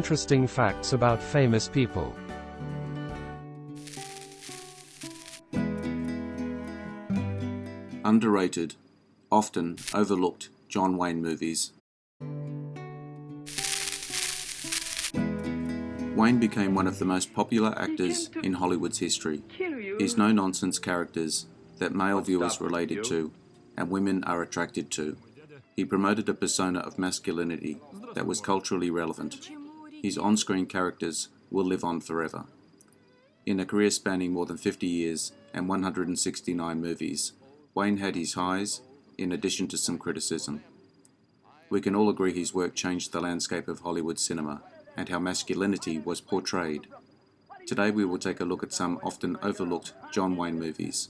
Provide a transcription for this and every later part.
interesting facts about famous people. Underrated, often overlooked John Wayne movies. Wayne became one of the most popular actors in Hollywood's history. His no-nonsense characters that male viewers related to and women are attracted to. He promoted a persona of masculinity that was culturally relevant. His on-screen characters will live on forever. In a career spanning more than 50 years and 169 movies, Wayne had his highs, in addition to some criticism. We can all agree his work changed the landscape of Hollywood cinema and how masculinity was portrayed. Today we will take a look at some often overlooked John Wayne movies.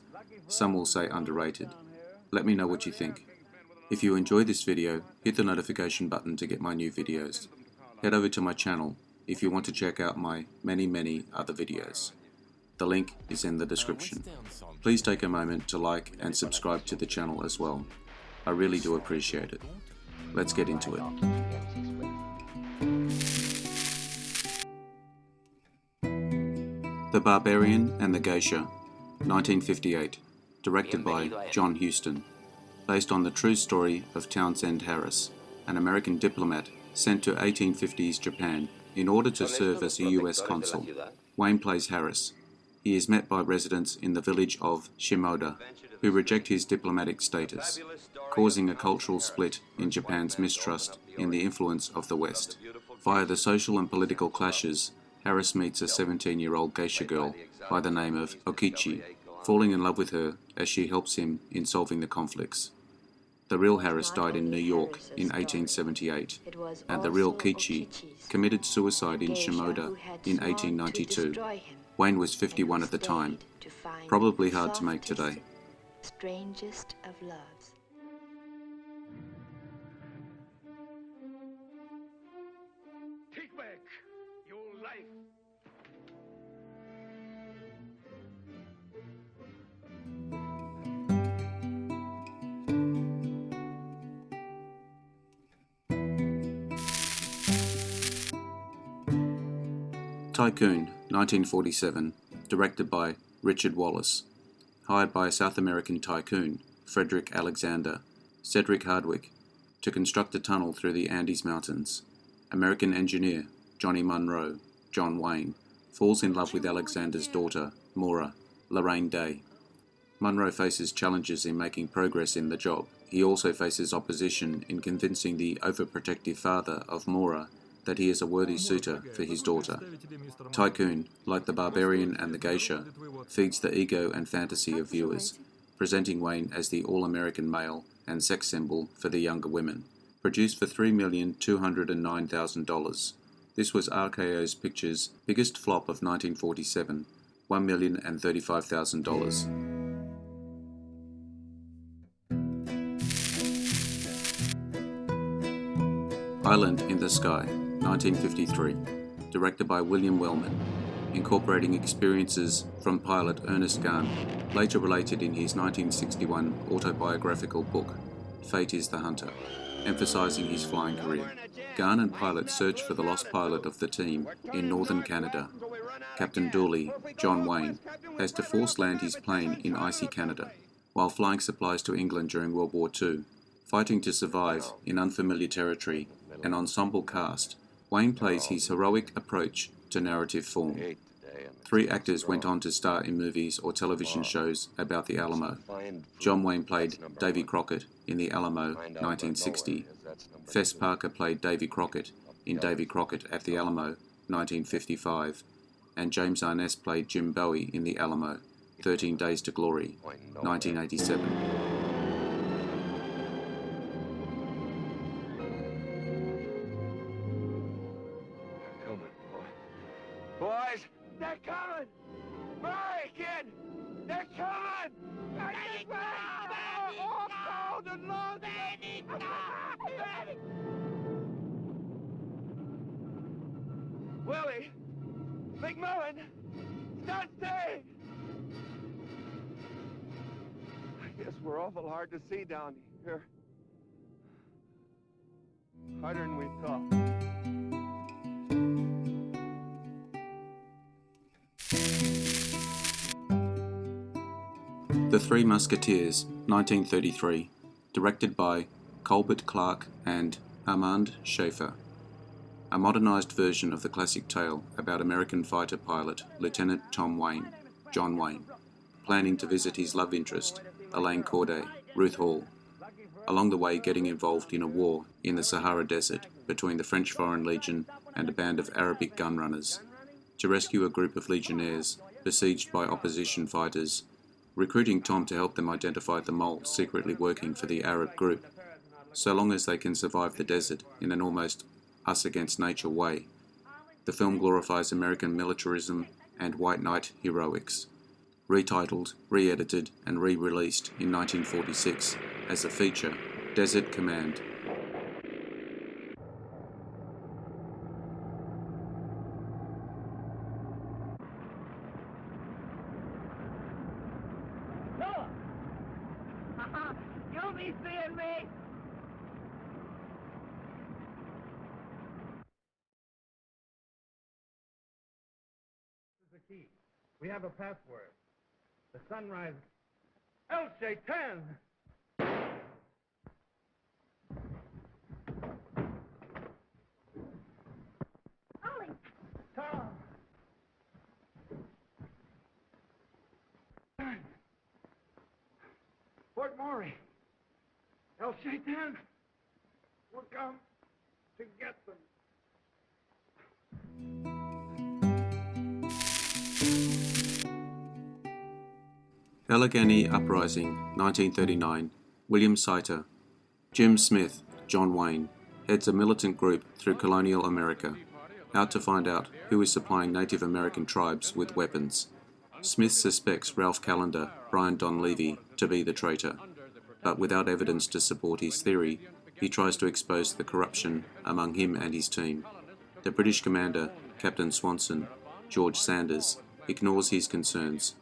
Some will say underrated. Let me know what you think. If you enjoy this video, hit the notification button to get my new videos. Head over to my channel if you want to check out my many other videos. The link is in the description. Please take a moment to like and subscribe to the channel as well. I really do appreciate it. Let's get into it. The Barbarian and the Geisha, 1958, directed by John Huston, based on the true story of Townsend Harris, an American diplomat sent to 1850s Japan in order to serve as a US consul. Wayne plays Harris. He is met by residents in the village of Shimoda, who reject his diplomatic status, causing a cultural split in Japan's mistrust in the influence of the West. Via the social and political clashes, Harris meets a 17-year-old geisha girl by the name of Okichi, falling in love with her as she helps him in solving the conflicts. The real Harris died in New York in 1878, and the real Kichi committed suicide in Shimoda in 1892. Wayne was 51 at the time, probably hard to make today. Strangest of loves. Take back your life. Tycoon, 1947, directed by Richard Wallace. Hired by a South American tycoon, Frederick Alexander, Cedric Hardwick, to construct a tunnel through the Andes Mountains. American engineer, Johnny Monroe, John Wayne, falls in love with Alexander's daughter, Maura, Lorraine Day. Monroe faces challenges in making progress in the job. He also faces opposition in convincing the overprotective father of Maura that he is a worthy suitor for his daughter. Tycoon, like the Barbarian and the Geisha, feeds the ego and fantasy of viewers, presenting Wayne as the all-American male and sex symbol for the younger women. Produced for $3,209,000, this was RKO Pictures' biggest flop of 1947, $1,035,000. Island in the Sky, 1953, directed by William Wellman, incorporating experiences from pilot Ernest Gahn, later related in his 1961 autobiographical book, Fate is the Hunter, emphasizing his flying career. Gahn and pilot search for the lost pilot of the team in northern Canada. Captain Dooley, John Wayne, has to force land his plane in icy Canada, while flying supplies to England during World War II. Fighting to survive in unfamiliar territory, an ensemble cast, Wayne plays his heroic approach to narrative form. 3 actors went on to star in movies or television shows about the Alamo. John Wayne played Davy Crockett in The Alamo, 1960. Fess Parker played Davy Crockett in Davy Crockett at the Alamo, 1955. And James Arness played Jim Bowie in The Alamo, 13 Days to Glory, 1987. Boys, they're coming! Hurry, kid! They're coming! Oh, cold and lonely! Willie! McMillan! Start staying! I guess we're awful hard to see down here. Harder than we thought. The Three Musketeers, 1933, directed by Colbert Clark and Armand Schaeffer. A modernised version of the classic tale about American fighter pilot Lieutenant Tom Wayne, John Wayne, planning to visit his love interest, Elaine Corday, Ruth Hall, along the way getting involved in a war in the Sahara Desert between the French Foreign Legion and a band of Arabic gunrunners, to rescue a group of legionnaires besieged by opposition fighters, recruiting Tom to help them identify the mole secretly working for the Arab group, so long as they can survive the desert in an almost us-against-nature way. The film glorifies American militarism and white knight heroics. Retitled, re-edited and re-released in 1946 as a feature, Desert Command. You'll be seeing me! This is the key. We have a password. The sunrise. El Shaitan! Ollie! Tom! Fort Maury! El Shaitan! We'll come to get them. Allegheny Uprising, 1939, William Sighter. Jim Smith, John Wayne, heads a militant group through colonial America, out to find out who is supplying Native American tribes with weapons. Smith suspects Ralph Callender, Brian Donlevy, to be the traitor, but without evidence to support his theory, he tries to expose the corruption among him and his team. The British commander, Captain Swanson, George Sanders, ignores his concerns.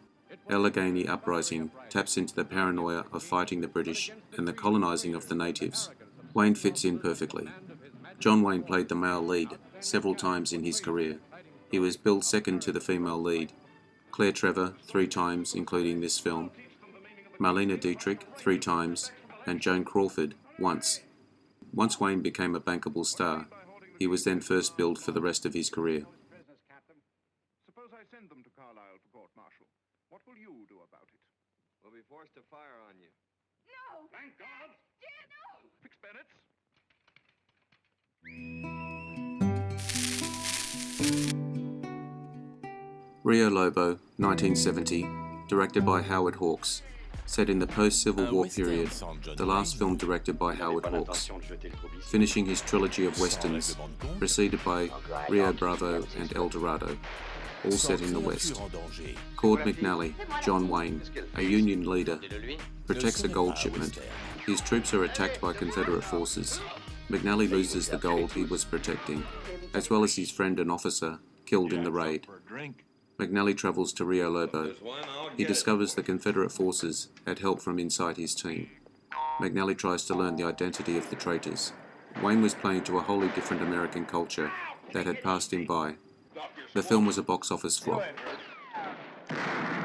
Allegheny Uprising taps into the paranoia of fighting the British and the colonising of the natives. Wayne fits in perfectly. John Wayne played the male lead several times in his career. He was billed second to the female lead, Claire Trevor 3 times, including this film, Marlene Dietrich 3 times, and Joan Crawford once. Once Wayne became a bankable star, he was then first billed for the rest of his career. Suppose I send them to Carlisle for court-martial. What will you do about it? We'll be forced to fire on you. No! Thank God! Dear, no! Fix Bennett's. Rio Lobo, 1970, directed by Howard Hawks. Set in the post-Civil War period, the last film directed by Howard Hawks, finishing his trilogy of westerns, preceded by Rio Bravo and El Dorado, all set in the West. Cord McNally, John Wayne, a Union leader, protects a gold shipment. His troops are attacked by Confederate forces. McNally loses the gold he was protecting, as well as his friend and officer, killed in the raid. McNally travels to Rio Lobo. He discovers the Confederate forces had help from inside his team. McNally tries to learn the identity of the traitors. Wayne was playing to a wholly different American culture that had passed him by. The film was a box office flop. Bladder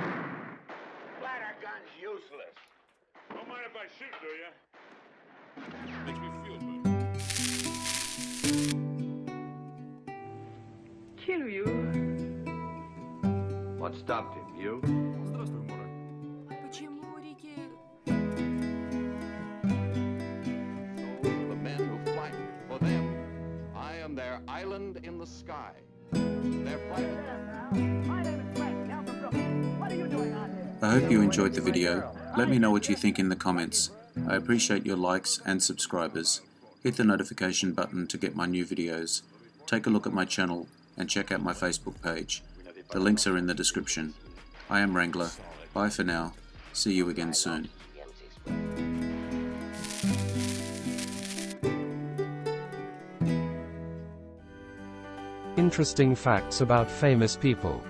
gun's useless. Don't mind if I shoot, do you? Makes me feel good. Kill you. What stopped him? You? Почему реки... So the men who fight for them, I am their island in the sky. Their private... My name is Frank Calvin Brooks. What are you doing out here? I hope you enjoyed the video. Let me know what you think in the comments. I appreciate your likes and subscribers. Hit the notification button to get my new videos. Take a look at my channel and check out my Facebook page. The links are in the description. I am Wrangler. Bye for now. See you again soon. Interesting facts about famous people.